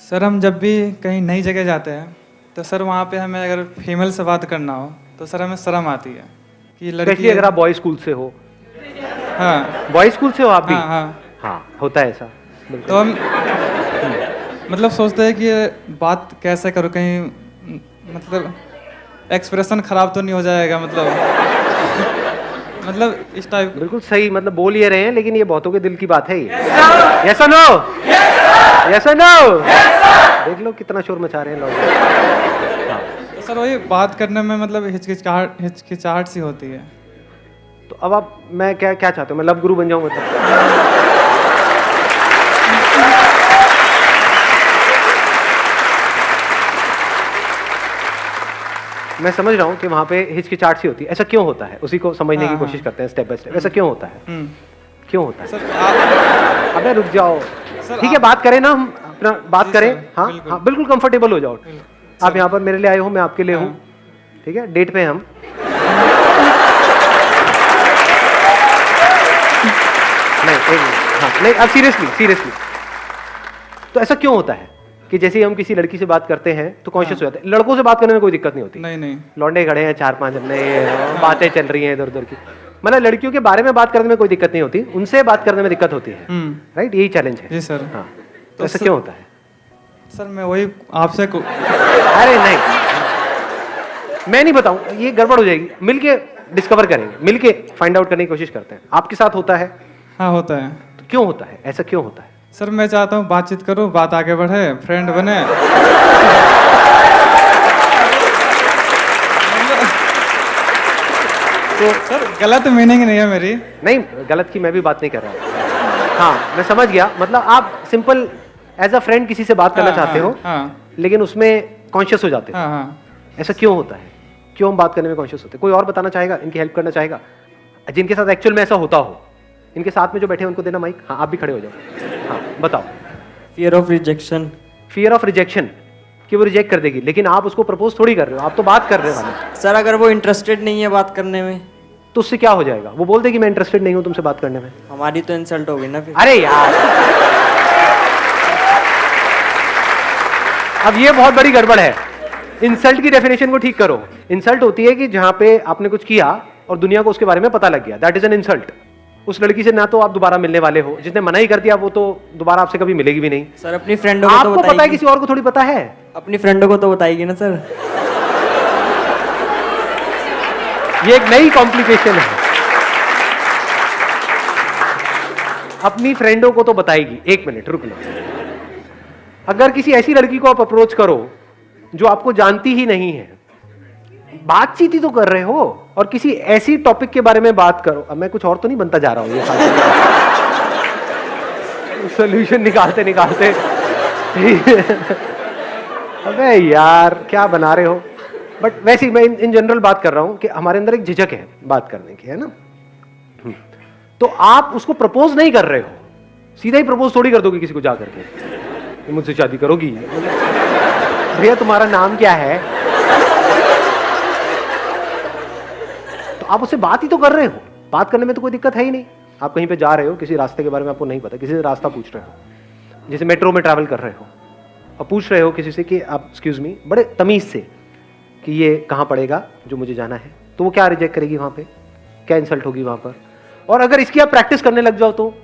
Sir हम जब भी कहीं नई जगह जाते हैं तो सर वहाँ पे हमें अगर फीमेल से बात करना हो तो सर हमें शर्म आती है कि लड़की स्पेशली अगर आप बॉय स्कूल से हो। हाँ बॉय स्कूल से हो आप भी? हाँ हाँ। हाँ, होता है ऐसा बिल्कुल। तो हम मतलब सोचते हैं कि ये बात कैसे करूँ, कहीं मतलब एक्सप्रेशन खराब तो नहीं हो जाएगा, मतलब इस टाइप। बिल्कुल सही, मतलब बोल ये रहे हैं लेकिन ये बहुतों के दिल की बात है ये। यस और नो? यस और नो? देख लो कितना शोर मचा रहे हैं लोग। हाँ। तो सर वही बात करने में मतलब हिचकिचाहट सी होती है। तो अब आप, मैं क्या क्या चाहते हो, मैं लव गुरु बन जाऊं मतलब? मैं समझ रहा हूँ कि वहाँ पे हिचकिचाहट सी होती है, ऐसा क्यों होता है उसी को समझने की कोशिश करते हैं स्टेप बाय स्टेप। ऐसा क्यों होता है? क्यों होता है? सर अबे रुक जाओ, सर ठीक है बात करें ना, हम अपना बात जी करें। सर, हाँ बिल्कुल। हाँ बिल्कुल कंफर्टेबल हो जाओ। आप यहाँ पर मेरे लिए आए हो, मैं आपके लिए हूँ, हाँ। ठीक है, डेट पे हम। नहीं एक मिनट, हाँ नहीं अब सीरियसली तो ऐसा क्यों होता है कि जैसे ही हम किसी लड़की से बात करते हैं तो कॉन्शियस हो जाते हैं? लड़कों से बात करने में कोई दिक्कत नहीं होती। नहीं लौंडे खड़े हैं 4-5 अपने, बातें चल रही हैं इधर उधर की, मतलब लड़कियों के बारे में बात करने में कोई दिक्कत नहीं होती, उनसे बात करने में दिक्कत होती है। राइट, यही चैलेंज है। जी सर। हाँ, तो तो ऐसा सर- क्यों होता है? सर मैं वही आपसे अरे नहीं, मैं नहीं बताऊं, ये गड़बड़ हो जाएगी, मिलके डिस्कवर करेंगे, मिलके फाइंड आउट करने की कोशिश करते हैं। आपके साथ होता है? हाँ होता है। तो क्यों होता है, ऐसा क्यों होता है? सर मैं चाहता हूँ बातचीत करूँ, बात आगे बढ़े, फ्रेंड बने। तो सर गलत मीनिंग नहीं है मेरी। नहीं, गलत की मैं भी बात नहीं कर रहा। हाँ मैं समझ गया, मतलब आप सिंपल एज अ फ्रेंड किसी से बात करना चाहते हो, लेकिन उसमें कॉन्शियस हो जाते हो। हाँ। ऐसा क्यों होता है? क्यों हम बात करने में कॉन्शियस होते हैं? कोई और बताना चाहेगा, इनकी हेल्प करना चाहेगा, जिनके साथ एक्चुअल में ऐसा होता हो? इनके साथ में जो बैठे हैं उनको देना माइक। हाँ आप भी खड़े हो जाओ। हाँ बताओ। Fear of rejection. Fear of rejection, कि वो रिजेक्ट कर देगी, लेकिन आप उसको प्रपोज थोड़ी कर रहे हो, आप तो बात कर रहे हो। सर अगर वो इंटरेस्टेड नहीं है बात करने में तो उससे क्या हो जाएगा? वो बोल देगी मैं इंटरेस्टेड नहीं हूं तुमसे बात करने में। हमारी तो इंसल्ट होगी ना फिर। अरे यार, अब ये बहुत बड़ी गड़बड़ है। इंसल्ट की डेफिनेशन को ठीक करो। इंसल्ट होती है कि जहां पे आपने कुछ किया और दुनिया को उसके बारे में पता लग गया, दैट इज एन इंसल्ट। उस लड़की से ना तो आप दोबारा मिलने वाले हो, जिसने मना ही कर दिया वो तो दोबारा आपसे कभी मिलेगी भी नहीं। सर अपनी फ्रेंडों को तो आपको पता है, बताएगी। किसी और को थोड़ी पता है। अपनी फ्रेंडों को तो बताएगी ना सर। ये एक नई कॉम्प्लिकेशन है। अपनी फ्रेंडों को तो बताएगी। एक मिनट रुक लो। अगर किसी ऐसी लड़की को आप अप्रोच करो जो आपको जानती ही नहीं है, बातचीत ही तो कर रहे हो, और किसी ऐसी टॉपिक के बारे में बात करो। अब मैं कुछ और तो नहीं बनता जा रहा हूं ये सोल्यूशन निकालते निकालते। अबे यार क्या बना रहे हो। बट वैसे ही मैं इन जनरल बात कर रहा हूं कि हमारे अंदर एक झिझक है बात करने की, है ना। तो आप उसको प्रपोज नहीं कर रहे हो, सीधा ही प्रपोज थोड़ी कर दोगे किसी को जाकर के, मुझसे शादी करोगी? भैया तुम्हारा नाम क्या है? तो आप उससे बात ही तो कर रहे हो। बात करने में तो कोई दिक्कत है ही नहीं। आप कहीं पे जा रहे हो, किसी रास्ते के बारे में आपको नहीं पता, किसी से रास्ता पूछ रहे हो, जैसे मेट्रो में ट्रैवल कर रहे हो और पूछ रहे हो किसी से कि आप एक्सक्यूज मी, बड़े तमीज से, कि ये कहाँ पड़ेगा जो मुझे जाना है, तो वो क्या रिजेक्ट करेगी वहां पे? क्या इंसल्ट होगी वहां पर? और अगर इसकी आप प्रैक्टिस करने लग जाओ तो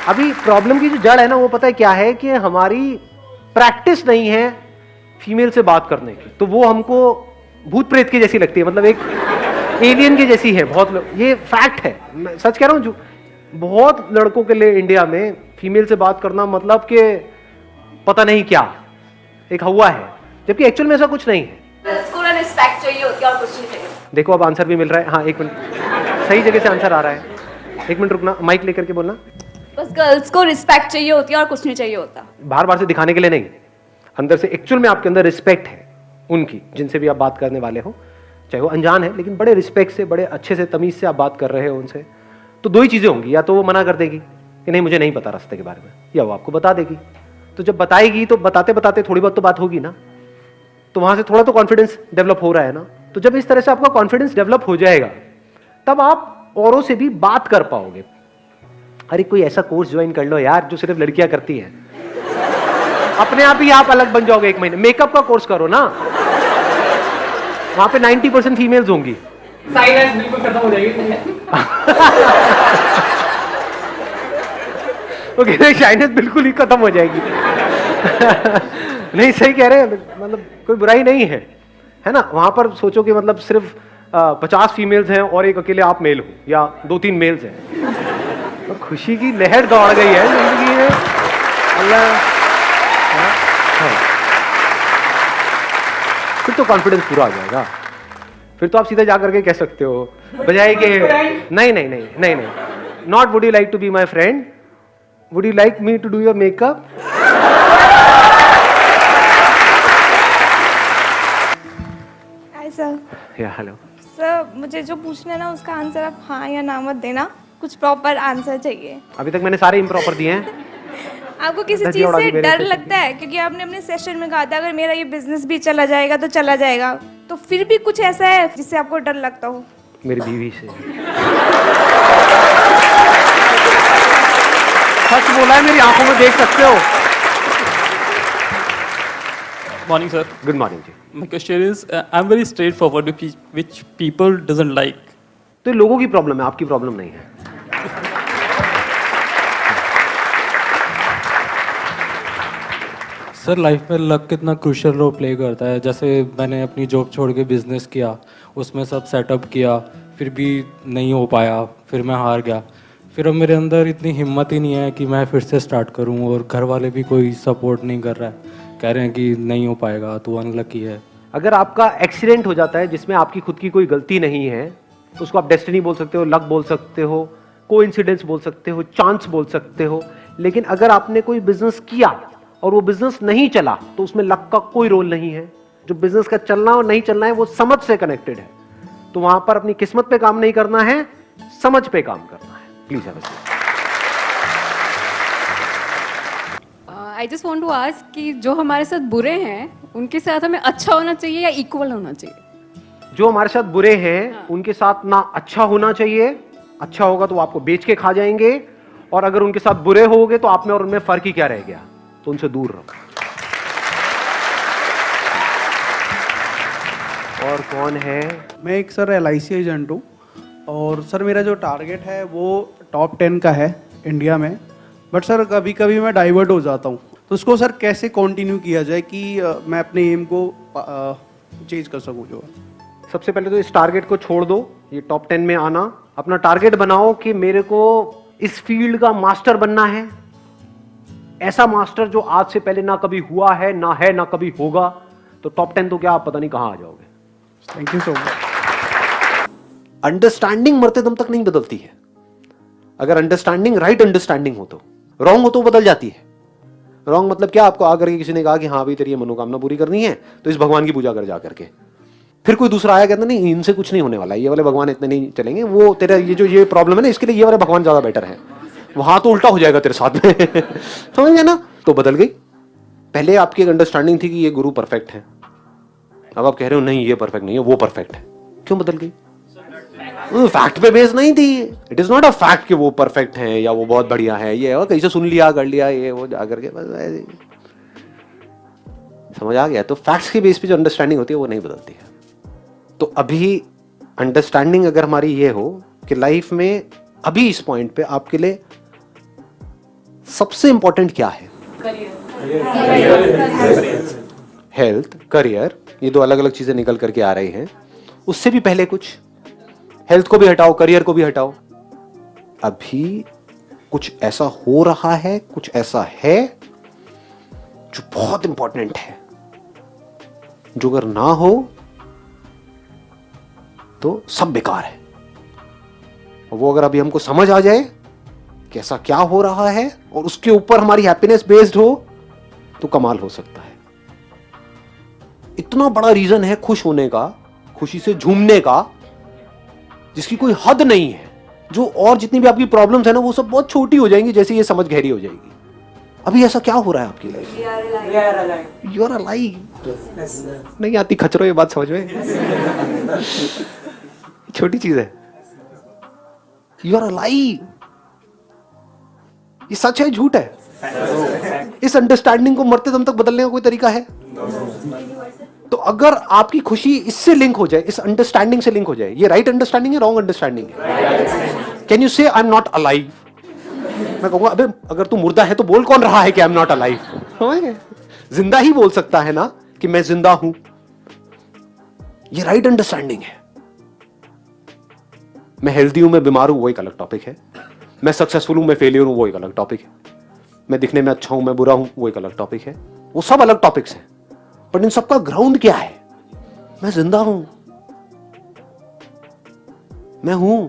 अभी प्रॉब्लम की जो जड़ है ना, वो पता है क्या है, कि हमारी प्रैक्टिस नहीं है फीमेल से बात करने की। तो वो हमको भूत प्रेत की जैसी लगती है, मतलब एक एलियन की जैसी है। बहुत ये फैक्ट है, मैं सच कह रहा हूं। जो बहुत लड़कों के लिए इंडिया में फीमेल से बात करना मतलब कि पता नहीं क्या, एक हवा है, जबकि एक्चुअल में ऐसा कुछ नहीं है। उसको ना रिस्पेक्ट चाहिए होती है और कुछ नहीं चाहिए। देखो अब आंसर भी मिल रहा है। हाँ एक मिनट, सही जगह से आंसर आ रहा है। एक मिनट रुकना, माइक लेकर के बोलना। बस गर्ल्स को रिस्पेक्ट चाहिए होती है और कुछ नहीं चाहिए होता। बार बार से दिखाने के लिए नहीं, अंदर से एक्चुअल में आपके अंदर रिस्पेक्ट है उनकी, जिनसे भी आप बात करने वाले हो, चाहे वो अनजान है, लेकिन बड़े रिस्पेक्ट से, बड़े अच्छे से, तमीज से आप बात कर रहे हो उनसे। तो दो ही चीजें होंगी, या तो वो मना कर देगी कि नहीं मुझे नहीं पता रास्ते के बारे में, या वो आपको बता देगी। तो जब बताएगी तो बताते बताते थोड़ी बहुत तो बात होगी ना, तो वहां से थोड़ा तो कॉन्फिडेंस डेवलप हो रहा है ना। तो जब इस तरह से आपका कॉन्फिडेंस डेवलप हो जाएगा, तब आप औरों से भी बात कर पाओगे। अरे कोई ऐसा कोर्स ज्वाइन कर लो यार जो सिर्फ लड़कियां करती हैं, अपने आप ही आप अलग बन जाओगे। 1 महीने मेकअप का कोर्स करो ना, वहां पे 90% फीमेल्स होंगी। साइलेंस बिल्कुल खत्म हो जाएगी। ओके, शाइनेस बिल्कुल ही खत्म हो जाएगी। नहीं, सही कह रहे हैं, मतलब कोई बुराई नहीं है ना। वहां पर सोचो कि मतलब सिर्फ 50 फीमेल्स हैं और एक अकेले आप मेल हो, या 2-3 मेल्स हैं, तो खुशी की लहर दौड़ गई है जिंदगी में। अल्लाह, फिर तो कॉन्फिडेंस पूरा आ जाएगा। फिर तो आप सीधा जा करके कह सकते हो बजाय के नहीं, not would you like to be my friend, would you like me to do your makeup. Hi sir. या हेलो सर, मुझे जो पूछना है ना उसका आंसर आप हाँ या ना मत देना, कुछ प्रॉपर आंसर चाहिए। अभी तक मैंने सारे इम्प्रॉपर दिए हैं। आपको किसी चीज़ से डर लगता है? क्योंकि आपने अपने सेशन में कहा था अगर मेरा ये बिजनेस भी चला जाएगा तो चला जाएगा, तो फिर भी कुछ ऐसा है जिससे आपको डर लगता हो? मेरी बीवी से। सच बोला है, मेरी आंखों में देख सकते हो। Morning, sir. गुड मॉर्निंग जी। My question is, I'm very straightforward, which people doesn't like. तो ये लोगों की प्रॉब्लम है, आपकी प्रॉब्लम नहीं है। सर, लाइफ में लक कितना क्रूशियल रोल प्ले करता है। जैसे मैंने अपनी जॉब छोड़ के बिजनेस किया, उसमें सब सेटअप किया, फिर भी नहीं हो पाया, फिर मैं हार गया। फिर अब मेरे अंदर इतनी हिम्मत ही नहीं है कि मैं फिर से स्टार्ट करूं, और घर वाले भी कोई सपोर्ट नहीं कर रहा है, कह रहे हैं कि नहीं हो पाएगा, तू अनलकी है। अगर आपका एक्सीडेंट हो जाता है जिसमें आपकी खुद की कोई गलती नहीं है, तो उसको आप डेस्टिनी बोल सकते हो, लक बोल सकते हो, कोइंसिडेंस बोल सकते हो, चांस बोल सकते हो। लेकिन अगर आपने कोई बिजनेस किया और वो बिजनेस नहीं चला, तो उसमें लक का कोई रोल नहीं है। जो बिजनेस का चलना और नहीं चलना है वो समझ से कनेक्टेड है। तो वहां पर अपनी किस्मत पे काम नहीं करना है, समझ पे काम करना है। Please have a seat. I just want to ask कि जो हमारे साथ बुरे हैं उनके साथ हमें अच्छा होना चाहिए या इक्वल होना चाहिए? जो हमारे साथ बुरे हैं उनके साथ ना अच्छा होना चाहिए, अच्छा होगा तो वो आपको बेच के खा जाएंगे, और अगर उनके साथ बुरे होगे तो आप में और उनमें फर्क ही क्या रह गया, तो उनसे दूर रहो। और कौन है? मैं एक सर LIC एजेंट हूँ, और सर मेरा जो टारगेट है वो टॉप 10 का है इंडिया में, बट सर कभी कभी मैं डाइवर्ट हो जाता हूँ। तो उसको सर कैसे कंटिन्यू किया जाए कि मैं अपने एम को चेंज कर सकूँ? जो सबसे पहले तो इस टारगेट को छोड़ दो, ये टॉप 10 में आना। अपना टारगेट बनाओ कि मेरे को इस फील्ड का मास्टर बनना है, ऐसा मास्टर जो आज से पहले ना कभी हुआ है ना कभी होगा। तो टॉप 10 तो क्या, आप पता नहीं कहां आ जाओगे। Thank you so much. Understanding मरते दम तक नहीं बदलती है। अगर अंडरस्टैंडिंग राइट अंडरस्टैंडिंग हो तो, रॉन्ग हो तो बदल जाती है। रॉन्ग मतलब क्या, आपको आकर के किसी ने कहा कि हाँ भाई तेरी ये मनोकामना पूरी करनी है तो इस भगवान की पूजा कर जा करके, फिर कोई दूसरा आया कहता नहीं इनसे कुछ नहीं होने वाला, ये वाले भगवान इतने नहीं चलेंगे, वो तेरा ये प्रॉब्लम है ना इसके लिए ये वाले भगवान ज्यादा बेटर है, वहां तो उल्टा हो जाएगा तेरे साथ में। समझ गए ना? तो बदल गई। पहले आपकी एक अंडरस्टैंडिंग थी कि ये गुरु परफेक्ट है, अब आप कह रहे हो नहीं ये परफेक्ट नहीं है, वो परफेक्ट है। क्यों बदल गई? फैक्ट पे बेस नहीं थी। It is not a fact कि वो परफेक्ट है या वो बहुत बढ़िया है, ये कहीं से सुन लिया कर लिया ये वो जाकर के, बस समझ आ गया। तो फैक्ट्स के बेस पे जो अंडरस्टैंडिंग होती है वो नहीं बदलती है। तो अभी अंडरस्टैंडिंग अगर हमारी ये हो कि लाइफ में अभी इस पॉइंट पे आपके लिए सबसे इंपॉर्टेंट क्या है, हेल्थ, करियर, ये दो अलग अलग चीजें निकल करके आ रही हैं। उससे भी पहले कुछ हेल्थ को भी हटाओ, करियर को भी हटाओ। अभी कुछ ऐसा हो रहा है, कुछ ऐसा है जो बहुत इंपॉर्टेंट है, जो अगर ना हो तो सब बेकार है। और वो अगर अभी हमको समझ आ जाए कि ऐसा क्या हो रहा है और उसके ऊपर हमारी हैप्पीनेस बेस्ड हो तो कमाल हो सकता है। इतना बड़ा रीजन है खुश होने का, खुशी से झूमने का, जिसकी कोई हद नहीं है। जो और जितनी भी आपकी प्रॉब्लम्स है ना वो सब बहुत छोटी हो जाएंगी जैसे ये समझ गहरी हो जाएगी। अभी ऐसा क्या हो रहा है आपकी लाइफ? You are alive. नहीं आती खचरो ये बात समझ में? छोटी चीज है। You are alive. ये सच है झूठ है? इस अंडरस्टैंडिंग को मरते दम तक बदलने का कोई तरीका है? तो अगर आपकी खुशी इससे लिंक हो जाए, इस अंडरस्टैंडिंग से लिंक हो जाए, ये राइट अंडरस्टैंडिंग है, रॉन्ग अंडरस्टैंडिंग है? कैन यू से आई एम नॉट अलाइव? मैं कहूंगा अबे अगर तू मुर्दा है तो बोल कौन रहा है कि आई एम नॉट अलाइव? जिंदा ही बोल सकता है ना कि मैं जिंदा हूं। ये राइट अंडरस्टैंडिंग है। मैं हेल्दी हूं, मैं बीमार हूं, वो एक अलग टॉपिक है। मैं सक्सेसफुल हूं, मैं फेलियर हूं, वो एक अलग टॉपिक है। मैं दिखने में अच्छा हूं, मैं बुरा हूं, वो एक अलग टॉपिक है। वो सब अलग टॉपिक्स हैं, पर इन सबका ग्राउंड क्या है? मैं जिंदा हूं, मैं हूं।